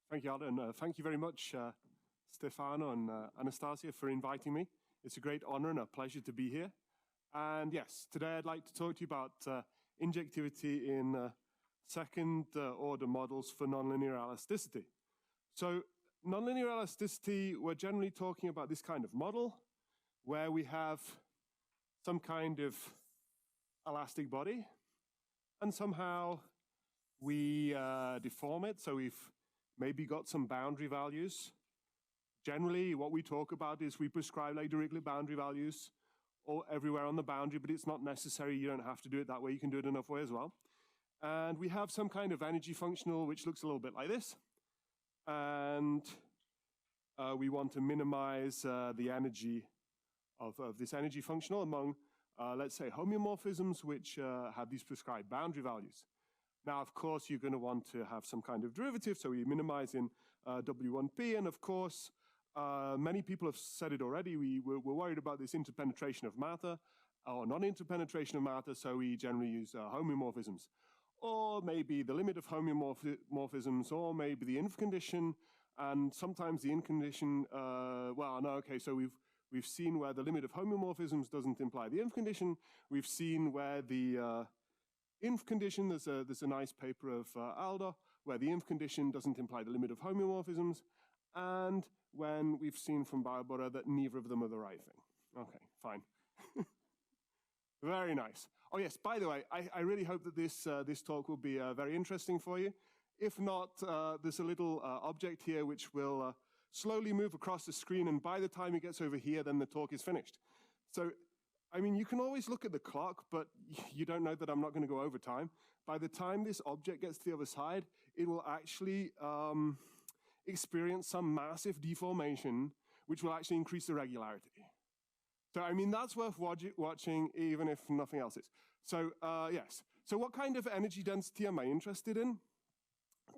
Thank you, Aldo, and thank you very much, Stefano and Anastasia, for inviting me. It's a great honor and a pleasure to be here. And yes, today I'd like to talk to you about injectivity in second-order models for nonlinear elasticity. So nonlinear elasticity, we're generally talking about this kind of model where we have some kind of elastic body, and somehow we deform it, so we've maybe got some boundary values. Generally, what we talk about is we prescribe like directly boundary values all everywhere on the boundary, but it's not necessary. You don't have to do it that way. You can do it another way as well. And we have some kind of energy functional which looks a little bit like this. And we want to minimize the energy of this energy functional among, let's say, homeomorphisms which have these prescribed boundary values. Now, of course, you're going to want to have some kind of derivative, so we minimize in W1P, and of course, many people have said it already, we're worried about this interpenetration of matter, or non-interpenetration of matter, so we generally use homeomorphisms. Or maybe the limit of homeomorphisms, or maybe the inf condition, and sometimes the in condition, well, no, okay, so we've seen where the limit of homeomorphisms doesn't imply the inf condition. We've seen where the inf condition, there's a nice paper of Aldo, where the inf condition doesn't imply the limit of homeomorphisms, and when we've seen from Barbara that neither of them are the right thing. Okay, fine. Very nice. Oh yes, by the way, I really hope that this talk will be very interesting for you. If not, there's a little object here which will slowly move across the screen, and by the time it gets over here, then the talk is finished. So, I mean, you can always look at the clock, but you don't know that I'm not going to go over time. By the time this object gets to the other side, it will actually experience some massive deformation, which will actually increase the regularity. So, I mean, that's worth watching, even if nothing else is. So, yes. So what kind of energy density am I interested in?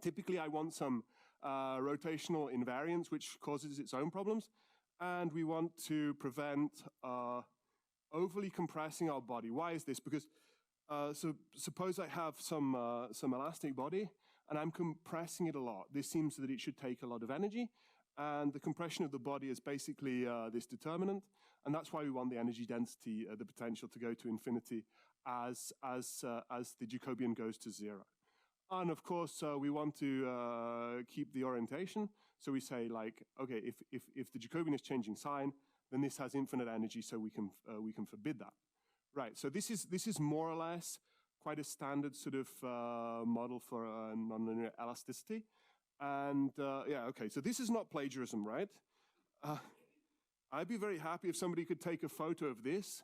Typically, I want some rotational invariance, which causes its own problems. And we want to prevent overly compressing our body. Why is this? Because so suppose I have some elastic body and I'm compressing it a lot. This seems that it should take a lot of energy, and the compression of the body is basically this determinant, and that's why we want the energy density, the potential to go to infinity as the Jacobian goes to 0. And of course, we want to keep the orientation. So we say, like, okay, if the Jacobian is changing sign, then this has infinite energy, so we can forbid that. Right, so this is more or less quite a standard sort of model for nonlinear elasticity. And yeah, okay, so this is not plagiarism, right? I'd be very happy if somebody could take a photo of this,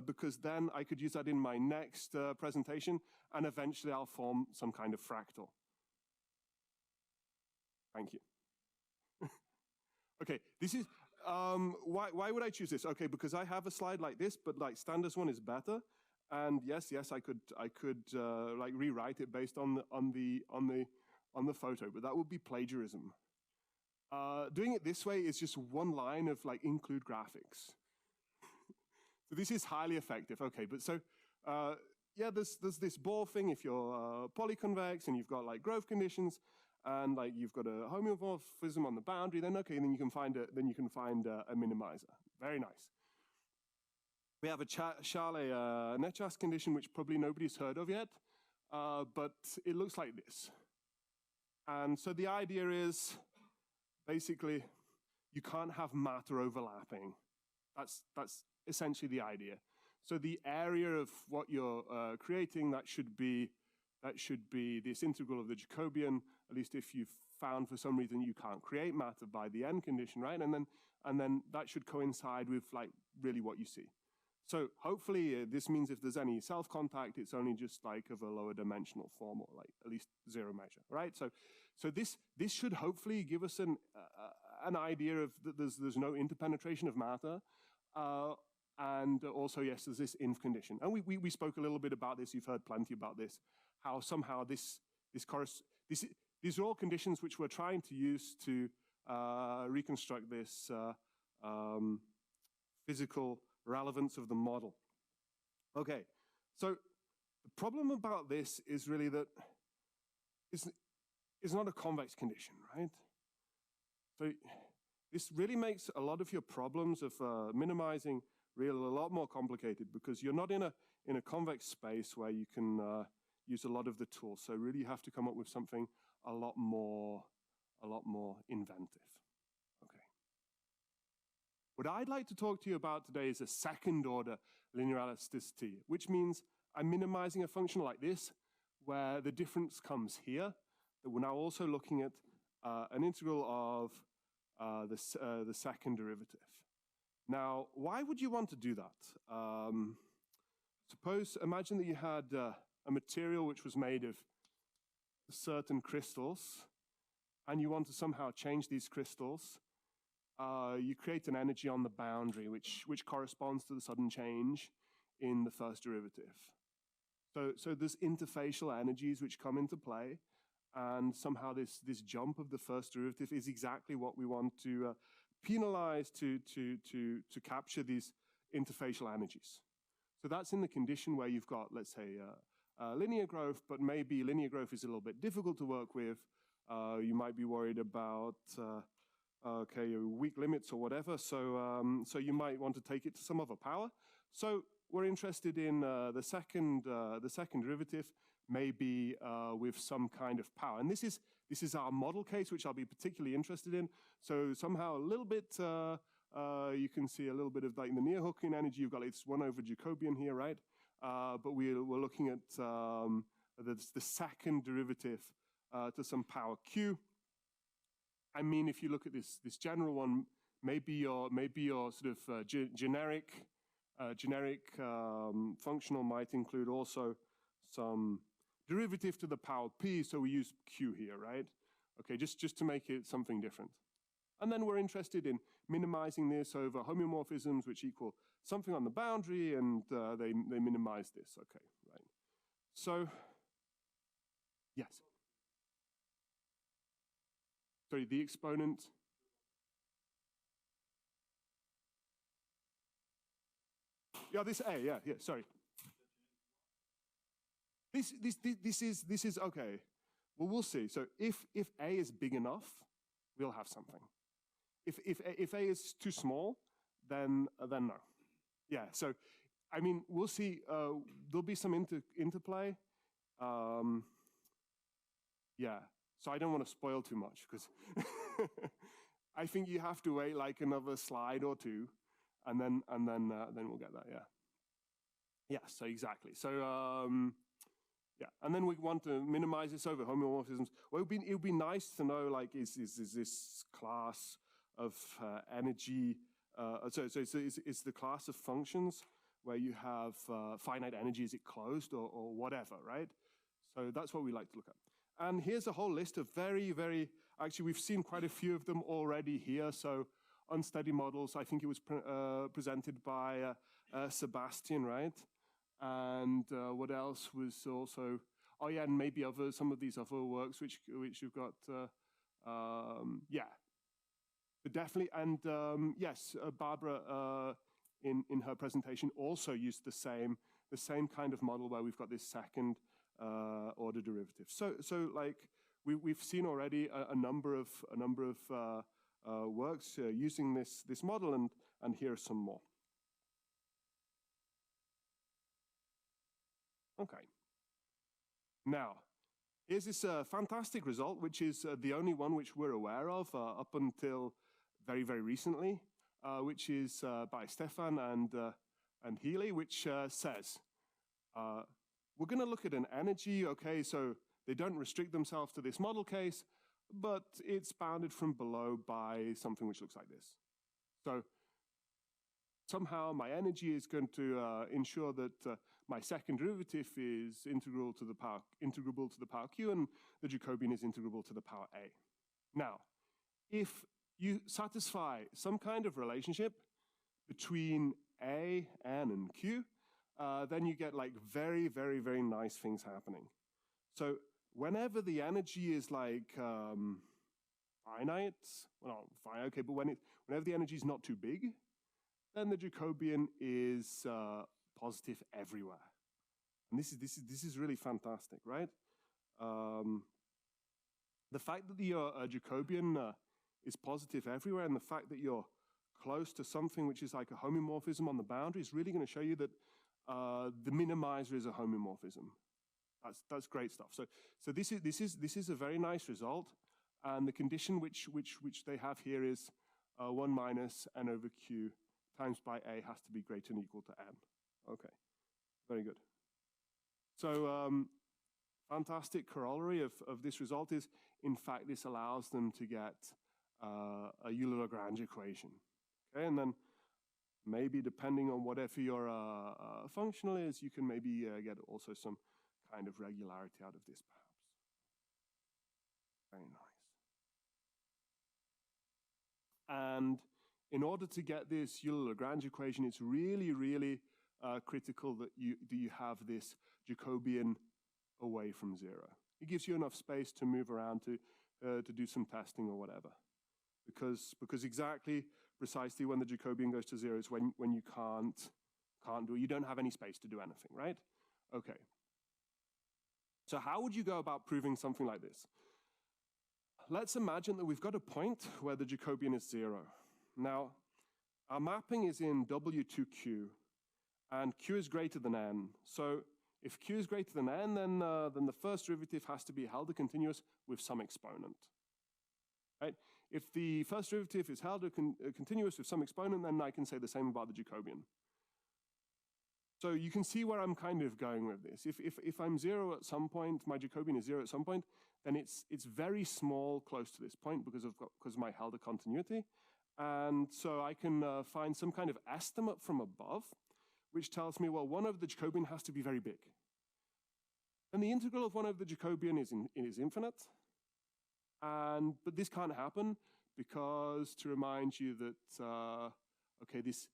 because then I could use that in my next presentation, and eventually I'll form some kind of fractal. Thank you. Okay, this is, why would I choose this? Okay, because I have a slide like this, but like Standard's one is better. And yes, I could like rewrite it based on the photo, but that would be plagiarism. Doing it this way is just one line of like include graphics. So this is highly effective. Okay, but so, yeah, there's this ball thing if you're polyconvex and you've got like growth conditions, and like you've got a homeomorphism on the boundary, then okay, then you can find a minimizer. Very nice. We have a Charlet-Netchas condition, which probably nobody's heard of yet, but it looks like this. And so the idea is basically you can't have matter overlapping. That's essentially the idea. So the area of what you're creating, that should be this integral of the Jacobian, at least if you've found for some reason you can't create matter by the end condition, right? And then that should coincide with like really what you see. So hopefully this means if there's any self-contact, it's only just like of a lower dimensional form, or like at least 0 measure, right? So this should hopefully give us an idea of that there's no interpenetration of matter. And also, yes, there's this inf condition. And we spoke a little bit about this. You've heard plenty about this, how somehow these are all conditions which we're trying to use to reconstruct this physical relevance of the model. Okay, so the problem about this is really that it's is not a convex condition, right? So this really makes a lot of your problems of minimizing real a lot more complicated, because you're not in a convex space where you can use a lot of the tools. So really you have to come up with something a lot more inventive. Okay. What I'd like to talk to you about today is a second order linear elasticity, which means I'm minimizing a function like this, where the difference comes here. That we're now also looking at an integral of the second derivative. Now, why would you want to do that? Imagine that you had a material which was made of certain crystals, and you want to somehow change these crystals. You create an energy on the boundary, which corresponds to the sudden change in the first derivative. So there's interfacial energies which come into play, and somehow this jump of the first derivative is exactly what we want to penalize to capture these interfacial energies. So that's in the condition where you've got, let's say, linear growth, but maybe linear growth is a little bit difficult to work with. You might be worried about weak limits or whatever. So you might want to take it to some other power. So we're interested in the second derivative, maybe with some kind of power. And this is our model case, which I'll be particularly interested in. So somehow a little bit, you can see a little bit of like the near Hookean energy. You've got this 1 over Jacobian here, right? But we're looking at the second derivative to some power q. I mean, if you look at this general one, maybe your sort of generic functional might include also some derivative to the power p, so we use q here, right? Okay, just to make it something different. And then we're interested in minimizing this over homeomorphisms which equal something on the boundary, and they minimize this, okay, right? So, yes. Sorry, the exponent. Yeah, this A, yeah, sorry. This is okay. Well, we'll see. So if A is big enough, we'll have something. If A is too small, then no. Yeah. So, I mean, we'll see. There'll be some interplay. Yeah. So I don't want to spoil too much, because I think you have to wait like another slide or two, and then we'll get that. Yeah. Yeah. So exactly. So yeah, and then we want to minimize this over homeomorphisms. Well, it would be nice to know, like, is this class of energy? So it's the class of functions where you have finite energy. Is it closed or whatever, right? So that's what we like to look at. And here's a whole list of very, very, actually we've seen quite a few of them already here. So unsteady models, I think it was presented by Sebastian, right? And what else was also, oh yeah, and maybe some of these other works which you've got, yeah. But definitely, and yes, Barbara in her presentation also used the same kind of model where we've got this second order derivative. So like we've seen already a number of works using this model, and here are some more. Okay. Now, here's this fantastic result, which is the only one which we're aware of up until very, very recently, which is by Stefan and Healy, which says, we're going to look at an energy, okay, so they don't restrict themselves to this model case, but it's bounded from below by something which looks like this. So somehow my energy is going to ensure that my second derivative is integrable to the power q, and the Jacobian is integrable to the power a. Now, if you satisfy some kind of relationship between a, n, and q, then you get like very, very, very nice things happening. So whenever the energy is like finite, well, fine, okay, but whenever the energy is not too big, then the Jacobian is positive everywhere. And this is really fantastic, right? The fact that your Jacobian is positive everywhere, and the fact that you're close to something which is like a homomorphism on the boundary is really going to show you that the minimizer is a homomorphism. That's great stuff. So this is a very nice result, and the condition which they have here is 1 minus n over q times by a has to be greater than or equal to n. Okay, very good. So fantastic corollary of this result is, in fact, this allows them to get a Euler-Lagrange equation. Okay, and then maybe depending on whatever your functional is, you can maybe get also some kind of regularity out of this, perhaps. Very nice. And in order to get this Euler-Lagrange equation, it's really, really critical that you have this Jacobian away from 0. It gives you enough space to move around to do some testing or whatever. Because exactly, precisely when the Jacobian goes to 0 is when you can't do it. You don't have any space to do anything, right? Okay. So how would you go about proving something like this? Let's imagine that we've got a point where the Jacobian is 0. Now, our mapping is in W2Q, and Q is greater than n. So if Q is greater than n, then the first derivative has to be held continuous with some exponent. Right? If the first derivative is held continuous with some exponent, then I can say the same about the Jacobian. So you can see where I'm kind of going with this. If I'm 0 at some point, my Jacobian is 0 at some point, then it's very small close to this point because of my Helder continuity. And so I can find some kind of estimate from above, which tells me, well, 1 over the Jacobian has to be very big. And the integral of 1 over the Jacobian is infinite. But this can't happen because, to remind you that, okay, this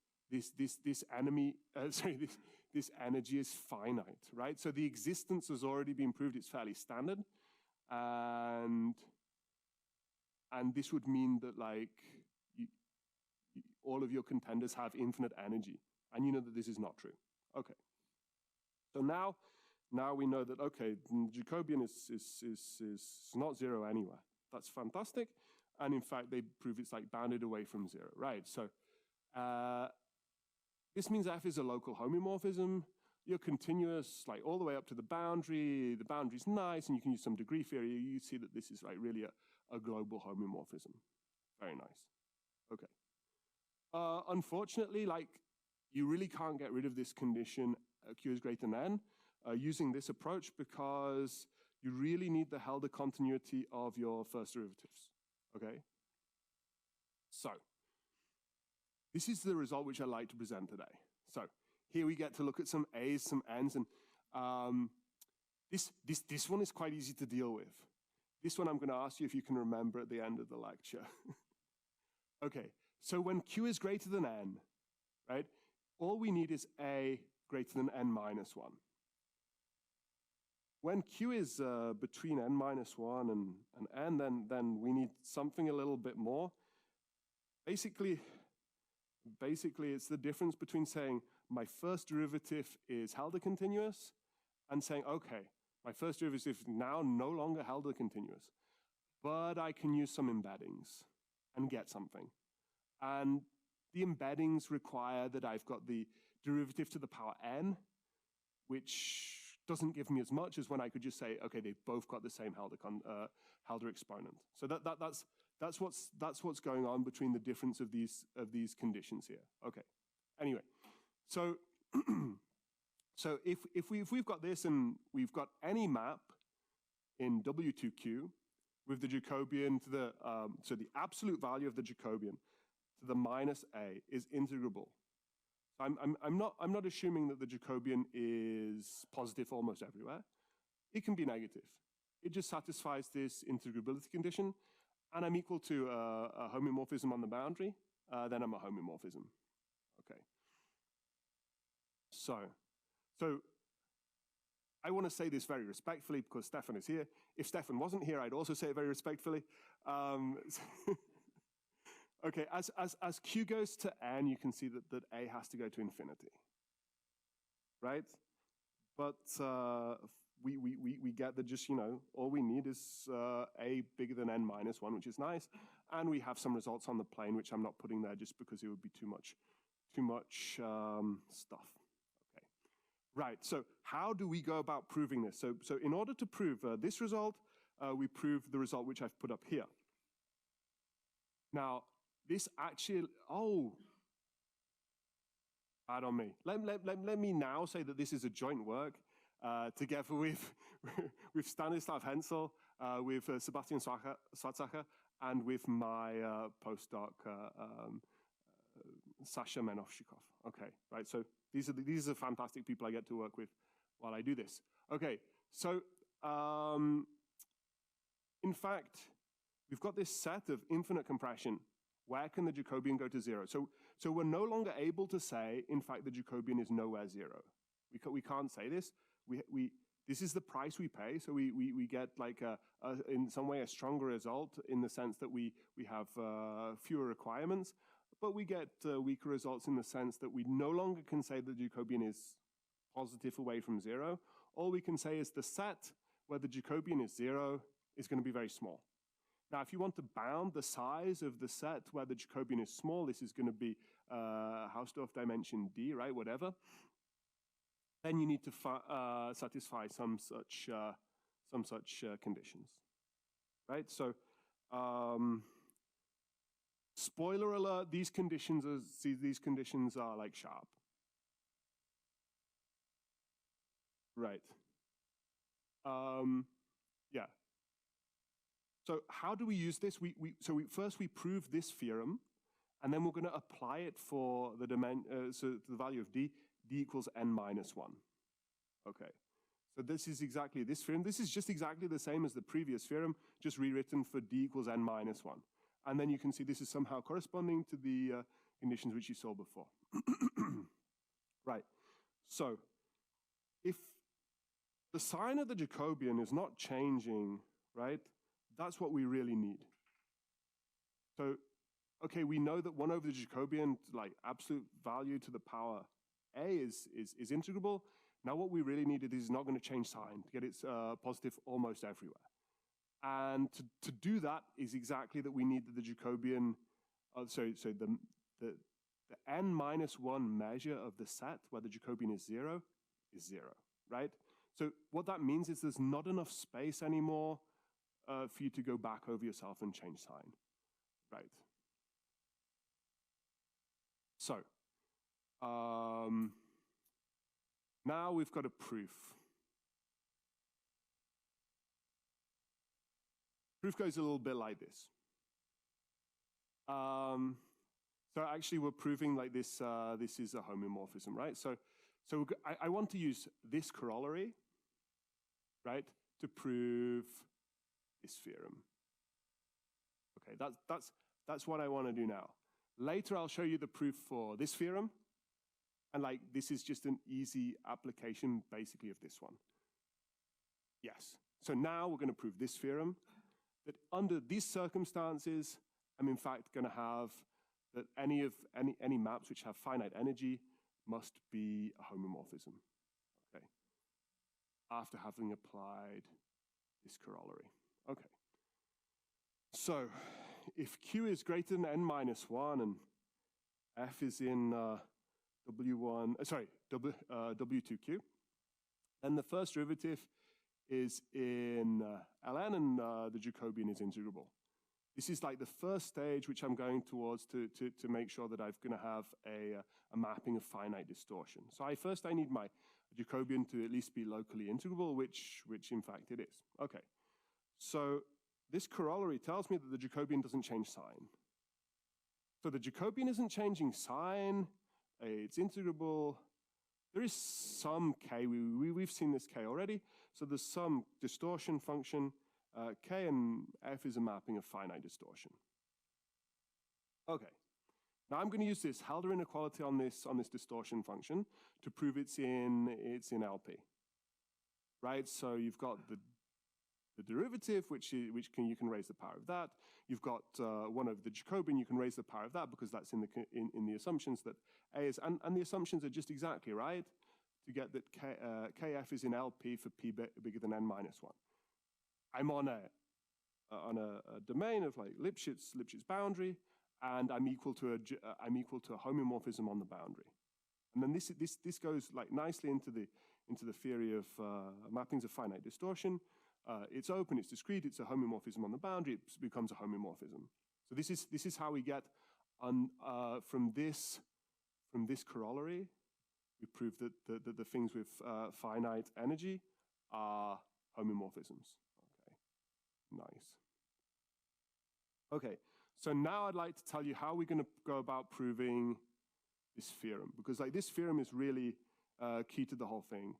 energy is finite, right? So the existence has already been proved. It's fairly standard, and this would mean that like all of your contenders have infinite energy, and you know that this is not true. Okay. So now we know that okay, Jacobian is not 0 anywhere. That's fantastic, and in fact they prove it's like bounded away from 0, right? So. This means F is a local homomorphism. You're continuous, like all the way up to the boundary. The boundary's nice, and you can use some degree theory. You see that this is like really a global homomorphism. Very nice. Okay. Unfortunately, like you really can't get rid of this condition Q is greater than n using this approach because you really need the Helder continuity of your first derivatives. Okay. So. This is the result which I'd like to present today. So here we get to look at some A's, some N's, and this one is quite easy to deal with. This one I'm going to ask you if you can remember at the end of the lecture. Okay, so when Q is greater than n, right, all we need is A greater than n minus 1. When Q is between n minus 1 and n, then we need something a little bit more. Basically, it's the difference between saying my first derivative is Helder continuous and saying, okay, my first derivative is now no longer Helder continuous, but I can use some embeddings and get something. And the embeddings require that I've got the derivative to the power n, which doesn't give me as much as when I could just say, okay, they've both got the same Helder exponent. So that's what's going on between the difference of these conditions here. Okay. Anyway, so so if we've got this and we've got any map in W2Q with the Jacobian to the so the absolute value of the Jacobian to the minus a is integrable. I'm not assuming that the Jacobian is positive almost everywhere. It can be negative. It just satisfies this integrability condition. And I'm equal to a homomorphism on the boundary, then I'm a homomorphism. Okay. So I want to say this very respectfully because Stefan is here. If Stefan wasn't here, I'd also say it very respectfully. Okay, as Q goes to n, you can see that A has to go to infinity, right? But we get that just, all we need is a bigger than n minus 1, which is nice. And we have some results on the plane, which I'm not putting there just because it would be too much stuff. Okay, right, so how do we go about proving this? So in order to prove this result, we prove the result which I've put up here. Now, this actually, bad on me. Let me now say that this is a joint work together with Stanislav Hensel, with Sebastian Schwarzacher, and with my postdoc, Sasha Menovshikov. Okay, right, so these are fantastic people I get to work with while I do this. Okay, so in fact, we've got this set of infinite compression. Where can the Jacobian go to 0? So we're no longer able to say, in fact, the Jacobian is nowhere 0. We can't say this. This is the price we pay. So we get like in some way a stronger result in the sense that we have fewer requirements, but we get weaker results in the sense that we no longer can say the Jacobian is positive away from 0. All we can say is the set where the Jacobian is 0 is going to be very small. Now, if you want to bound the size of the set where the Jacobian is small, this is going to be Hausdorff dimension D, right, whatever. Then you need to satisfy some such conditions, right? So, spoiler alert: these conditions are like sharp, right? Yeah. So how do we use this? First we prove this theorem, and then we're going to apply it for the so the value of d equals n minus 1. Okay, so this is exactly this theorem. This is just exactly the same as the previous theorem, just rewritten for d equals n minus 1. And then you can see this is somehow corresponding to the conditions which you saw before. Right, so if the sign of the Jacobian is not changing, right, that's what we really need. So, okay, we know that 1 over the Jacobian, like absolute value to the power a is integrable. Now what we really needed is not going to change sign to get it positive almost everywhere. And to do that is exactly that we need that the Jacobian, the n minus 1 measure of the set where the Jacobian is 0, right? So what that means is there's not enough space anymore for you to go back over yourself and change sign, right? So, now we've got a proof. Proof goes a little bit like this. So actually we're proving like this, this is a homomorphism, right? So I want to use this corollary, right, to prove this theorem. Okay, that's what I want to do now. Later I'll show you the proof for this theorem, and like this is just an easy application basically of this one. Yes, so now we're going to prove this theorem, that under these circumstances, I'm in fact going to have that any maps which have finite energy must be a homomorphism, okay, after having applied this corollary. Okay, so if Q is greater than n minus 1 and F is in W2Q, then the first derivative is in ln and the Jacobian is integrable. This is like the first stage which I'm going towards to make sure that I'm going to have a mapping of finite distortion. So first I need my Jacobian to at least be locally integrable, which in fact it is. Okay. So this corollary tells me that the Jacobian doesn't change sign. So the Jacobian isn't changing sign, it's integrable. There is some k, we've seen this k already, so there's some distortion function, k and f is a mapping of finite distortion. Okay, now I'm going to use this Haldor inequality on this distortion function to prove it's in LP. Right, so you've got the derivative, you can raise the power of that. You've got 1 over the Jacobian, you can raise the power of that because that's in the assumptions that A is, and the assumptions are just exactly right. to get that kf is in LP for p bigger than n minus 1. I'm on a domain of like Lipschitz boundary, and I'm equal to a homomorphism on the boundary. And then this goes like nicely into the theory of mappings of finite distortion. It's open, it's discrete, it's a homomorphism on the boundary, it becomes a homomorphism. So this is how we get from this corollary, we prove that the things with finite energy are homomorphisms. Okay, nice. Okay, so now I'd like to tell you how we're going to go about proving this theorem, because like this theorem is really key to the whole thing.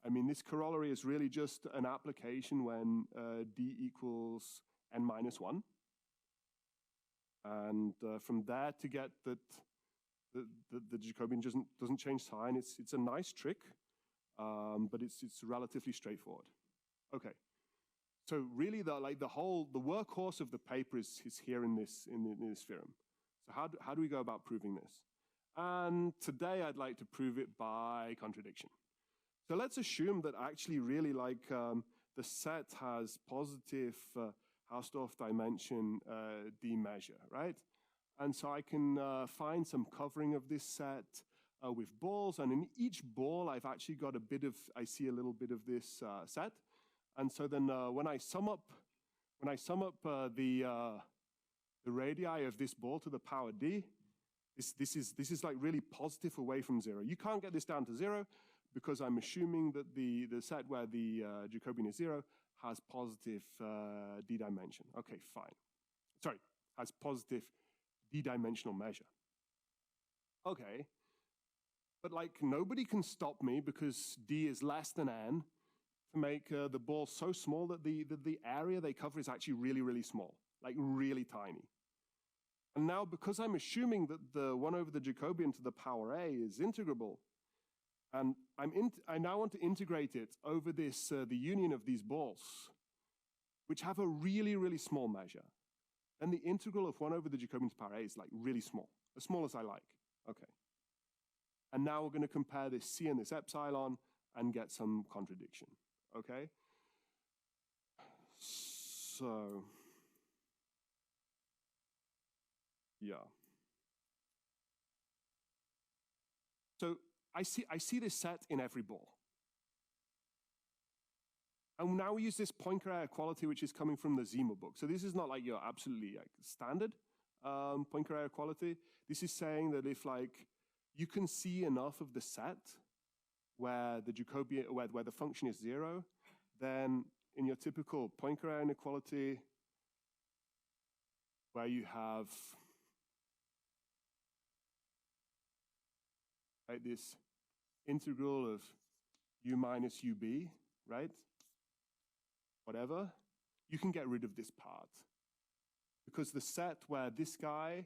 I mean, this corollary is really just an application when d equals n minus 1. And from there to get that the Jacobian doesn't change sign, it's a nice trick, but it's relatively straightforward. Okay, so really the workhorse of the paper is here in this theorem. So how do we go about proving this? And today I'd like to prove it by contradiction. So let's assume that actually really like the set has positive Hausdorff dimension D measure, right? And so I can find some covering of this set with balls, and in each ball I've actually got I see a little bit of this set. And so then when I sum up the radii of this ball to the power D, this is like really positive away from 0. You can't get this down to 0 because I'm assuming that the set where the Jacobian is 0 has positive D dimension. Okay, fine. Sorry, has positive D-dimensional measure. Okay, but like nobody can stop me because D is less than n to make the ball so small that the area they cover is actually really, really small, like really tiny. And now because I'm assuming that the 1 over the Jacobian to the power a is integrable, and I now want to integrate it over this the union of these balls, which have a really, really small measure. Then the integral of 1 over the Jacobian to the power a is like really small, as small as I like. Okay. And now we're going to compare this c and this epsilon and get some contradiction. Okay. So, yeah. So I see this set in every ball. And now we use this Poincare equality, which is coming from the Zima book. So this is not like your absolutely like standard Poincare equality. This is saying that if like you can see enough of the set where the Jacobian, where the function is 0, then in your typical Poincare inequality, where you have right, this integral of u minus ub, right? Whatever, you can get rid of this part. Because the set where this guy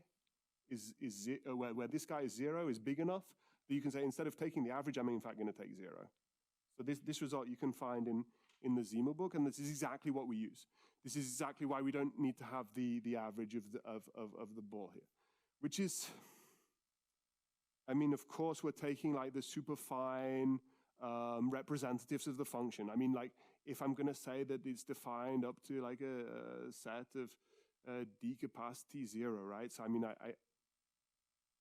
where this guy is 0 is big enough that you can say instead of taking the average, I'm in fact going to take 0. So this result you can find in the Zima book, and this is exactly what we use. This is exactly why we don't need to have the average of the ball here, which is, I mean, of course, we're taking like the super fine representatives of the function. I mean, like if I'm going to say that it's defined up to like a set of D capacity 0, right? So I mean,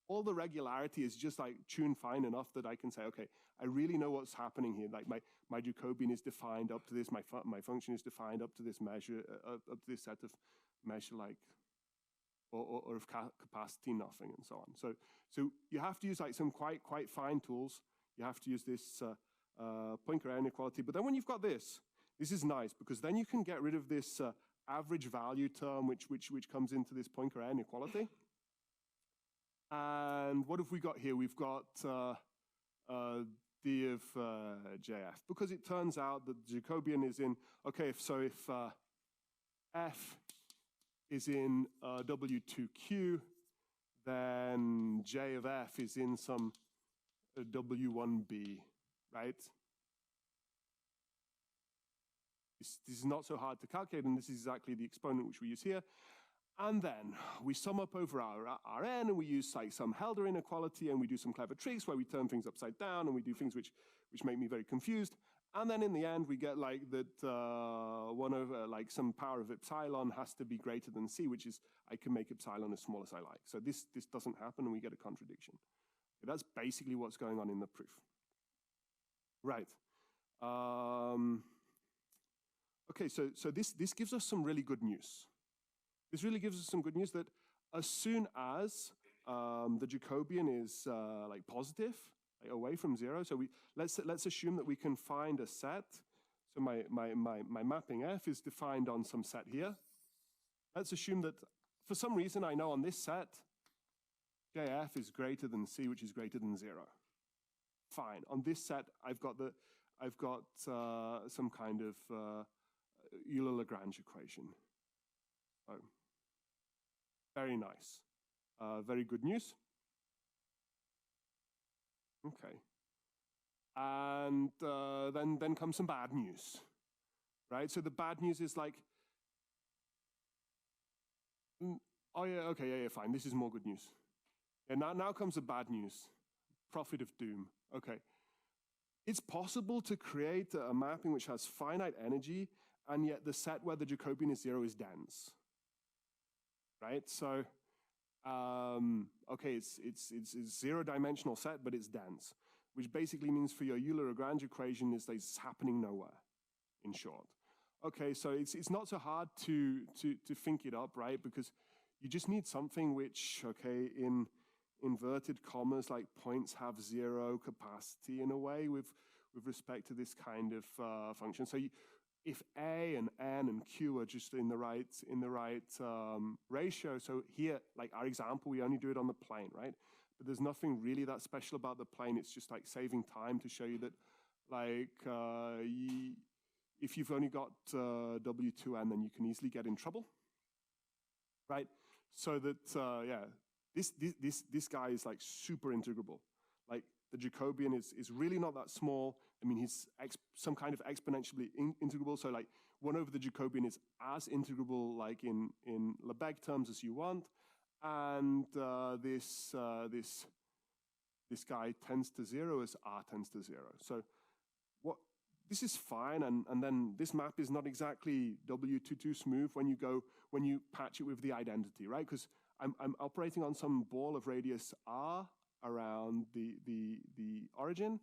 all the regularity is just like tuned fine enough that I can say, okay, I really know what's happening here. Like my Jacobian is defined up to this, my function is defined up to this measure, up to this set of measure like, or of capacity nothing and so on. So you have to use like some quite fine tools. You have to use this Poincare inequality. But then when you've got this is nice because then you can get rid of this average value term which comes into this Poincare inequality. And what have we got here? We've got d of jf, because it turns out that the Jacobian is in, okay, if f is in W2Q, then j of f is in some W1B, right? This is not so hard to calculate, and this is exactly the exponent which we use here. And then we sum up over our Rn, and we use like some Helder inequality, and we do some clever tricks where we turn things upside down, and we do things which which make me very confused. And then in the end, we get like that 1 over like some power of epsilon has to be greater than c, which is I can make epsilon as small as I like. So this doesn't happen, and we get a contradiction. Okay, that's basically what's going on in the proof. Right. Okay, so this gives us some really good news. This really gives us some good news that as soon as the Jacobian is like positive, like away from 0, so let's assume that we can find a set. So my mapping F is defined on some set here. Let's assume that for some reason I know on this set JF is greater than C, which is greater than 0. Fine. On this set, I've got some kind of Euler-Lagrange equation. So very nice. Very good news. Okay. And then comes some bad news, right? So the bad news is like, oh yeah, okay, yeah, fine. This is more good news. And now comes the bad news. Prophet of doom. Okay. It's possible to create a mapping which has finite energy, and yet the set where the Jacobian is 0 is dense. Right? So, okay, it's a zero-dimensional set, but it's dense, which basically means for your Euler-Lagrange equation is that it's happening nowhere, in short. Okay, so it's not so hard to think it up, right? Because you just need something which, okay, in inverted commas, like points have 0 capacity in a way with respect to this kind of function. So if A and N and Q are just in the right ratio, so here, like our example, we only do it on the plane, right? But there's nothing really that special about the plane. It's just like saving time to show you that, like, if you've only got W2N, then you can easily get in trouble, right? So that, yeah, this guy is like super integrable. Like the Jacobian is really not that small. I mean, he's some kind of exponentially integrable. So like 1 over the Jacobian is as integrable like in Lebesgue terms as you want. And this guy tends to 0 as R tends to 0. So this is fine, and then this map is not exactly W22 smooth when you patch it with the identity, right? Because I'm operating on some ball of radius R around the origin,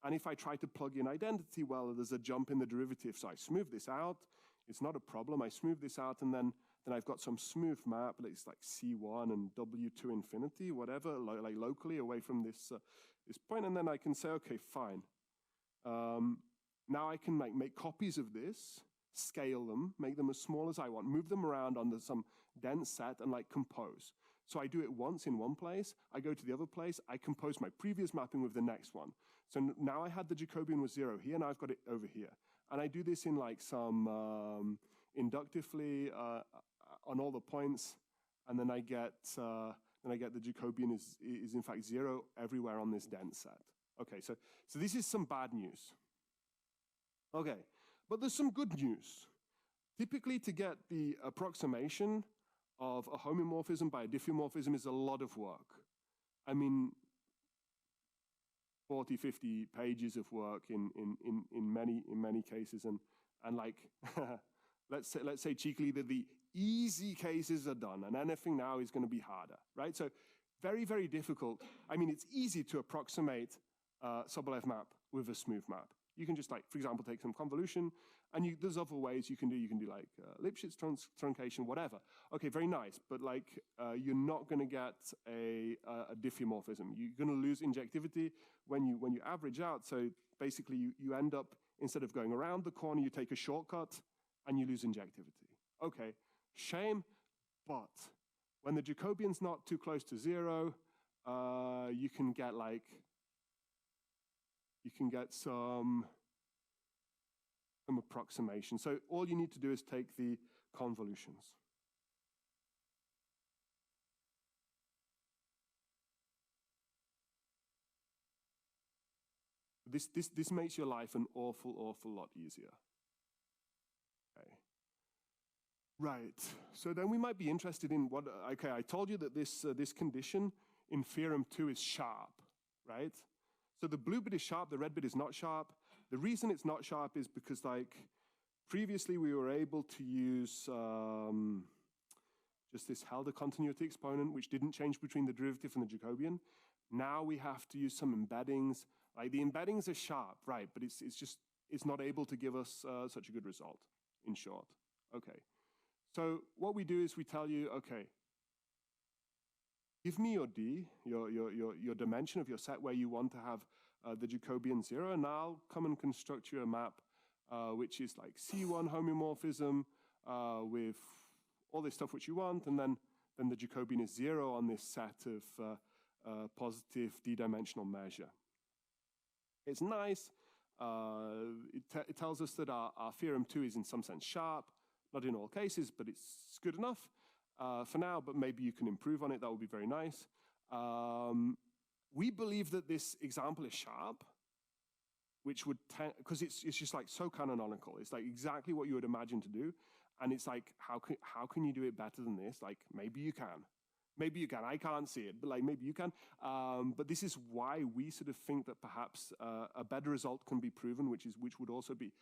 and if I try to plug in identity, well, there's a jump in the derivative, so I smooth this out. It's not a problem. I smooth this out, and then I've got some smooth map. It's like C1 and W2 infinity, whatever, like locally away from this point, and then I can say, okay, fine. Now I can make copies of this, scale them, make them as small as I want, move them around on some dense set, and like compose. So I do it once in one place, I go to the other place, I compose my previous mapping with the next one. So now I had the Jacobian was 0 here, now I've got it over here. And I do this in like some inductively on all the points, and then I get the Jacobian is in fact 0 everywhere on this dense set. Okay, so this is some bad news. Okay, but there's some good news. Typically, to get the approximation of a homomorphism by a diffeomorphism is a lot of work. I mean, 40, 50 pages of work in many cases, and like let's say cheekily that the easy cases are done, and anything now is going to be harder, right? So very, very difficult. I mean, it's easy to approximate Sobolev map with a smooth map. You can just, like, for example, take some convolution, and there's other ways you can do. You can do like Lipschitz truncation, whatever. Okay, very nice, but like you're not going to get a diffeomorphism. You're going to lose injectivity when you average out. So basically, you end up, instead of going around the corner, you take a shortcut, and you lose injectivity. Okay, shame, but when the Jacobian's not too close to 0, you can get like. You can get some approximation. So all you need to do is take the convolutions. This makes your life an awful lot easier. Okay. Right. So then we might be interested in what. Okay, I told you that this condition in theorem 2 is sharp, right? So the blue bit is sharp, the red bit is not sharp. The reason it's not sharp is because like previously we were able to use just this Helder continuity exponent, which didn't change between the derivative and the Jacobian. Now we have to use some embeddings. Like the embeddings are sharp, right? But it's not able to give us such a good result, in short. Okay. So what we do is we tell you, okay, give me your D, your dimension of your set where you want to have the Jacobian 0, and I'll come and construct you a map which is like C1 homeomorphism with all this stuff which you want, and then the Jacobian is 0 on this set of positive d-dimensional measure. It's nice. It tells us that our theorem 2 is in some sense sharp, not in all cases, but it's good enough for now, but maybe you can improve on it. That would be very nice. We believe that this example is sharp, which would, because it's just like so canonical. It's like exactly what you would imagine to do. And it's like, how can you do it better than this? Like, maybe you can. Maybe you can. I can't see it, but like maybe you can. But this is why we sort of think that perhaps a better result can be proven, which would also be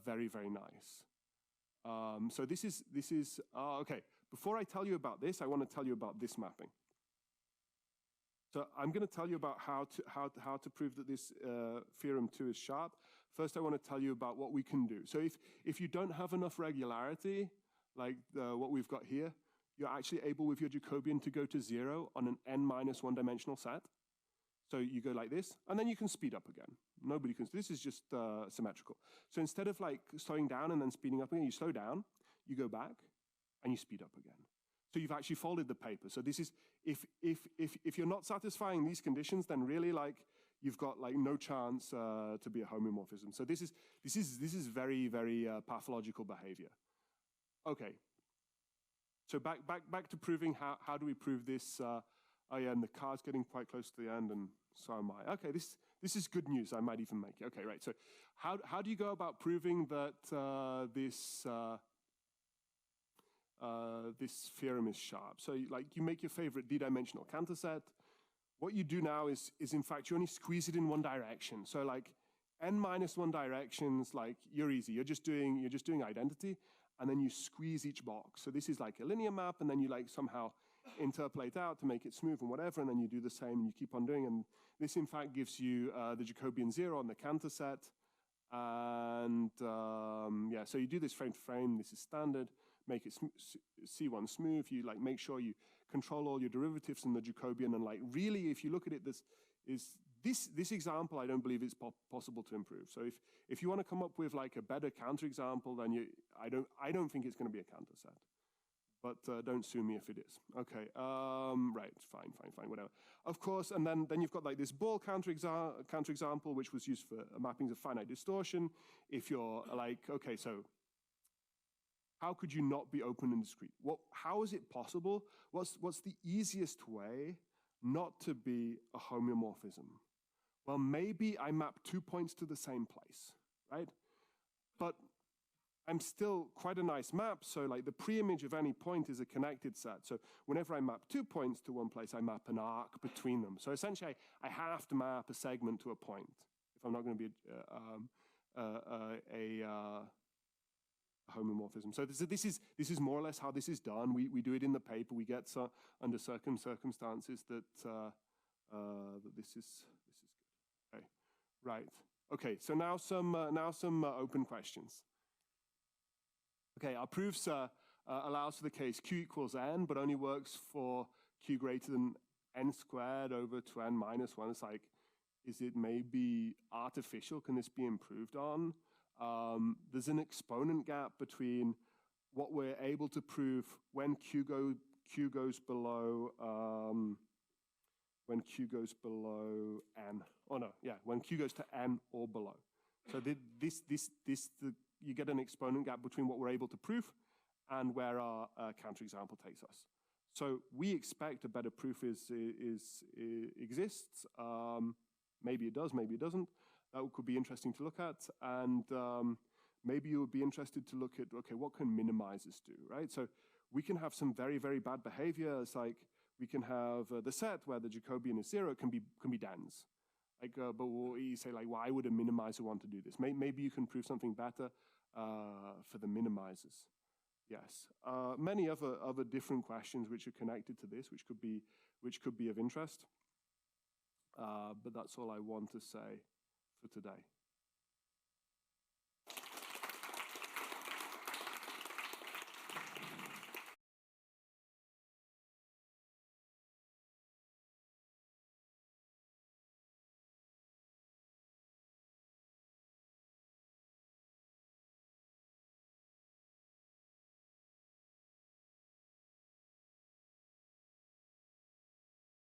very, very nice. So this is okay. Before I tell you about this, I want to tell you about this mapping. So I'm going to tell you about how to prove that this theorem 2 is sharp. First, I want to tell you about what we can do. So if you don't have enough regularity, like what we've got here, you're actually able with your Jacobian to go to 0 on an n-1 dimensional set. So you go like this, and then you can speed up again. Nobody can. This is just symmetrical. So instead of like slowing down and then speeding up again, you slow down, you go back, and you speed up again. So you've actually folded the paper. So this is if you're not satisfying these conditions, then really like you've got like no chance to be a homeomorphism. So this is very, very pathological behavior. Okay. So back to proving how do we prove this? Oh yeah, and the car's getting quite close to the end, and so am I. Okay, this is good news. I might even make it. Okay, right. So how do you go about proving that this theorem is sharp? So like you make your favorite d-dimensional Cantor set. What you do now is in fact you only squeeze it in one direction. So like n-1 directions, like you're easy. You're just doing identity, and then you squeeze each box. So this is like a linear map, and then you like somehow interpolate out to make it smooth and whatever, and then you do the same and you keep on doing. And this in fact gives you the Jacobian 0 on the Cantor set. And yeah, so you do this frame to frame. This is standard. Make it C1 smooth. You like make sure you control all your derivatives in the Jacobian. And like really, if you look at it, this example, I don't believe it's possible to improve. So if you want to come up with like a better counter example, then I don't think it's going to be a Cantor set. But don't sue me if it is. Okay, right, fine, whatever. Of course, and then you've got like this ball counter example, which was used for mappings of finite distortion. If you're like, okay, so how could you not be open and discrete? How is it possible? What's the easiest way not to be a homeomorphism? Well, maybe I map 2 points to the same place, right? But I'm still quite a nice map, so like the pre-image of any point is a connected set. So whenever I map 2 points to one place, I map an arc between them. So essentially, I have to map a segment to a point if I'm not going to be a homomorphism. So this is more or less how this is done. We do it in the paper. We get under certain circumstances that that this is good. Okay, right. Okay, so now some open questions. Okay, our proofs allows for the case q equals n, but only works for q greater than n squared over 2n-1. It's like, is it maybe artificial? Can this be improved on? There's an exponent gap between what we're able to prove when q goes below n. Oh no, yeah, when q goes to n or below. So you get an exponent gap between what we're able to prove and where our counterexample takes us. So we expect a better proof exists. Maybe it does, maybe it doesn't. That could be interesting to look at. And maybe you would be interested to look at, okay, what can minimizers do, right? So we can have some very, very bad behavior. It's like we can have the set where the Jacobian is 0 can be dense. Like, but you say, like, why would a minimizer want to do this? Maybe you can prove something better for the minimizers. Yes, many other different questions which are connected to this, which could be of interest. But that's all I want to say for today.